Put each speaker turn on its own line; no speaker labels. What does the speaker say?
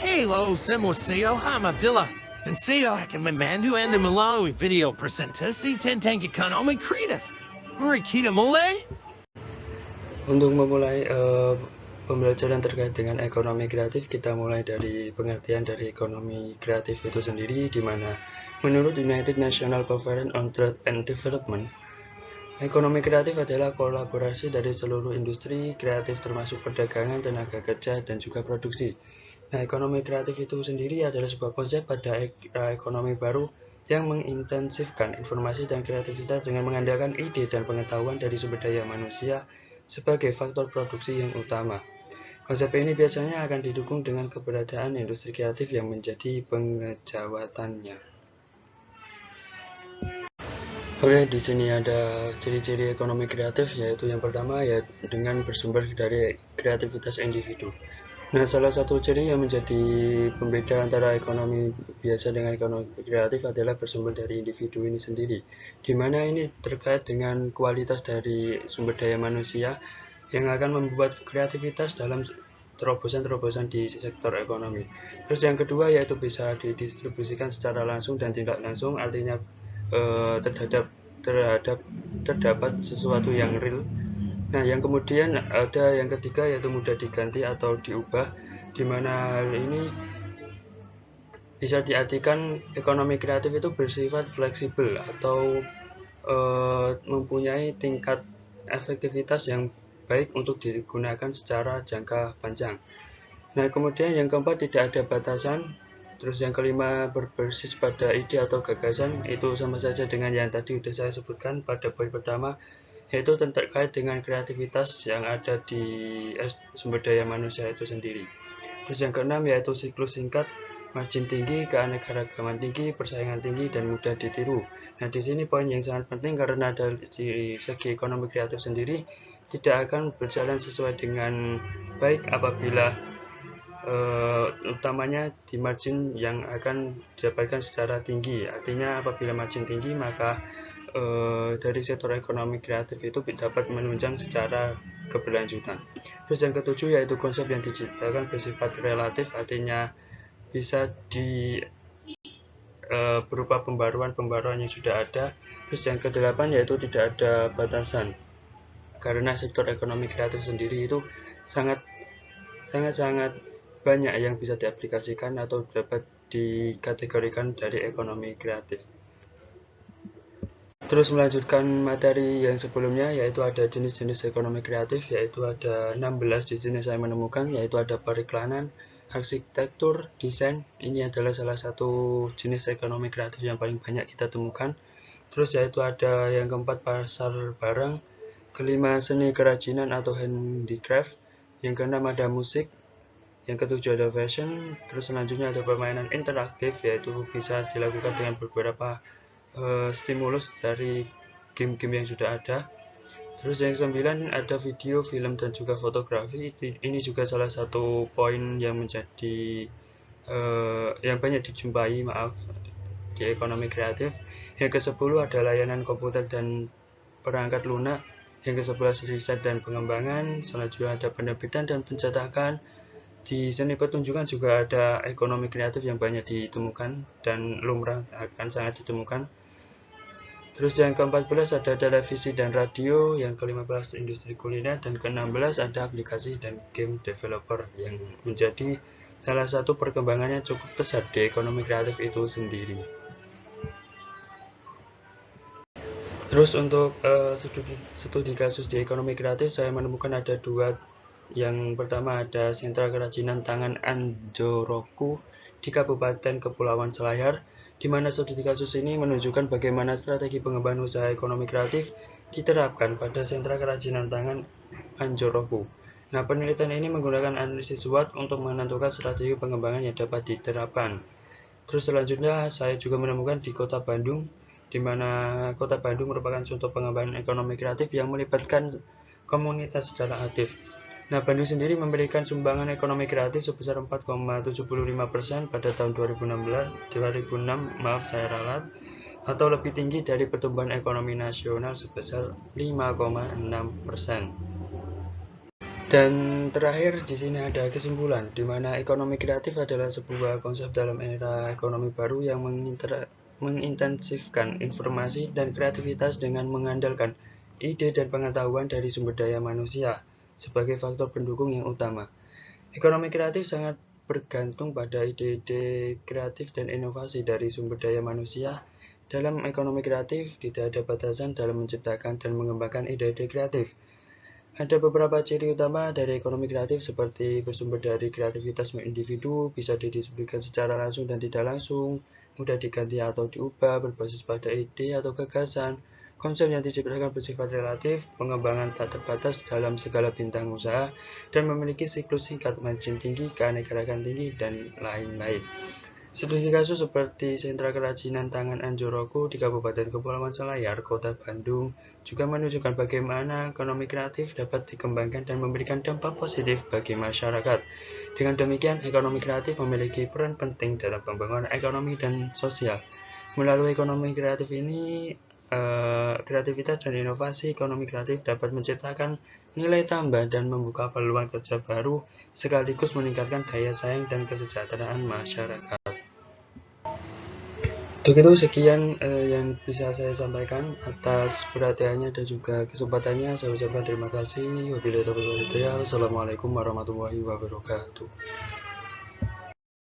Hello, Simoseo, I'm Abdullah. Dan saya akan memandu Anda melalui video presentasi tentang ekonomi kreatif. Mari kita mulai.
Untuk memulai pembelajaran terkait dengan ekonomi kreatif, kita mulai dari pengertian dari ekonomi kreatif itu sendiri, di mana menurut United National Conference on Trade and Development, ekonomi kreatif adalah kolaborasi dari seluruh industri kreatif termasuk perdagangan, tenaga kerja, dan juga produksi. Nah, ekonomi kreatif itu sendiri adalah sebuah konsep pada ekonomi baru yang mengintensifkan informasi dan kreativitas dengan mengandalkan ide dan pengetahuan dari sumber daya manusia sebagai faktor produksi yang utama. Konsep ini biasanya akan didukung dengan keberadaan industri kreatif yang menjadi pengejawatannya. Oke, di sini ada ciri-ciri ekonomi kreatif, yaitu yang pertama ya dengan bersumber dari kreativitas individu. Nah, salah satu ciri yang menjadi pembeda antara ekonomi biasa dengan ekonomi kreatif adalah bersumber dari individu ini sendiri, di mana ini terkait dengan kualitas dari sumber daya manusia yang akan membuat kreativitas dalam terobosan-terobosan di sektor ekonomi. Terus yang kedua yaitu bisa didistribusikan secara langsung dan tidak langsung, artinya terdapat sesuatu yang real. Nah, yang kemudian ada yang ketiga yaitu mudah diganti atau diubah, di mana hal ini bisa diartikan ekonomi kreatif itu bersifat fleksibel atau mempunyai tingkat efektivitas yang baik untuk digunakan secara jangka panjang. Nah, kemudian yang keempat tidak ada batasan. Terus yang kelima berbasis pada ide atau gagasan, itu sama saja dengan yang tadi sudah saya sebutkan pada poin pertama, yaitu terkait dengan kreativitas yang ada di sumber daya manusia itu sendiri. Terus yang keenam yaitu siklus singkat, margin tinggi, keanekaragaman tinggi, persaingan tinggi, dan mudah ditiru. Nah, di sini poin yang sangat penting karena dari segi ekonomi kreatif sendiri tidak akan berjalan sesuai dengan baik apabila utamanya di margin yang akan didapatkan secara tinggi. Artinya apabila margin tinggi maka dari sektor ekonomi kreatif itu dapat menunjang secara keberlanjutan. Terus yang ketujuh yaitu konsep yang diciptakan bersifat relatif, artinya bisa berupa pembaruan yang sudah ada. Terus yang kedelapan yaitu tidak ada batasan, karena sektor ekonomi kreatif sendiri itu sangat banyak yang bisa diaplikasikan atau dapat dikategorikan dari ekonomi kreatif. Terus melanjutkan materi yang sebelumnya, yaitu ada jenis-jenis ekonomi kreatif, yaitu ada 16 di sini saya menemukan, yaitu ada periklanan, arsitektur, desain. Ini adalah salah satu jenis ekonomi kreatif yang paling banyak kita temukan. Terus yaitu ada yang keempat pasar barang, kelima seni kerajinan atau handicraft, yang keenam ada musik, yang ketujuh ada fashion. Terus selanjutnya ada permainan interaktif, yaitu bisa dilakukan dengan beberapa stimulus dari game-game yang sudah ada. Terus yang kesembilan ada video, film, dan juga fotografi. Ini juga salah satu poin yang menjadi yang banyak dijumpai di ekonomi kreatif. Yang ke-10 ada layanan komputer dan perangkat lunak. Yang ke-11 riset dan pengembangan. Selanjutnya ada penerbitan dan pencetakan. Di seni pertunjukan juga ada ekonomi kreatif yang banyak ditemukan dan lumrah akan sangat ditemukan. Terus yang ke-14 ada televisi dan radio, yang ke-15 industri kuliner, dan ke-16 ada aplikasi dan game developer yang menjadi salah satu perkembangannya cukup besar di ekonomi kreatif itu sendiri. Terus untuk studi kasus di ekonomi kreatif saya menemukan ada dua. Yang pertama ada sentra kerajinan tangan Anjoroku di Kabupaten Kepulauan Selayar, di mana studi kasus ini menunjukkan bagaimana strategi pengembangan usaha ekonomi kreatif diterapkan pada sentra kerajinan tangan Anjoroku. Nah, penelitian ini menggunakan analisis SWOT untuk menentukan strategi pengembangan yang dapat diterapkan. Terus selanjutnya saya juga menemukan di Kota Bandung, di mana Kota Bandung merupakan contoh pengembangan ekonomi kreatif yang melibatkan komunitas secara aktif. Nah, Bandung sendiri memberikan sumbangan ekonomi kreatif sebesar 4,75% pada tahun 2006, saya ralat, atau lebih tinggi dari pertumbuhan ekonomi nasional sebesar 5,6%. Dan terakhir di sini ada kesimpulan, di mana ekonomi kreatif adalah sebuah konsep dalam era ekonomi baru yang mengintensifkan informasi dan kreativitas dengan mengandalkan ide dan pengetahuan dari sumber daya manusia sebagai faktor pendukung yang utama. Ekonomi kreatif sangat bergantung pada ide-ide kreatif dan inovasi dari sumber daya manusia. Dalam ekonomi kreatif, tidak ada batasan dalam menciptakan dan mengembangkan ide-ide kreatif. Ada beberapa ciri utama dari ekonomi kreatif seperti bersumber dari kreativitas individu, bisa didistribusikan secara langsung dan tidak langsung, mudah diganti atau diubah, berbasis pada ide atau gagasan, konsep yang diciptakan bersifat relatif, pengembangan tak terbatas dalam segala bintang usaha, dan memiliki siklus singkat, margin tinggi, keanekaragaman tinggi, dan lain-lain. Studi kasus seperti sentra kerajinan tangan Anjoroku di Kabupaten Kepulauan Selayar, Kota Bandung, juga menunjukkan bagaimana ekonomi kreatif dapat dikembangkan dan memberikan dampak positif bagi masyarakat. Dengan demikian, ekonomi kreatif memiliki peran penting dalam pembangunan ekonomi dan sosial. Melalui ekonomi kreatif ini, kreativitas dan inovasi ekonomi kreatif dapat menciptakan nilai tambah dan membuka peluang kerja baru, sekaligus meningkatkan daya saing dan kesejahteraan masyarakat. Untuk itu sekian yang bisa saya sampaikan. Atas perhatiannya dan juga kesempatannya saya ucapkan terima kasih. Wabillahi taufiq wal hidayah. Wassalamualaikum warahmatullahi wabarakatuh.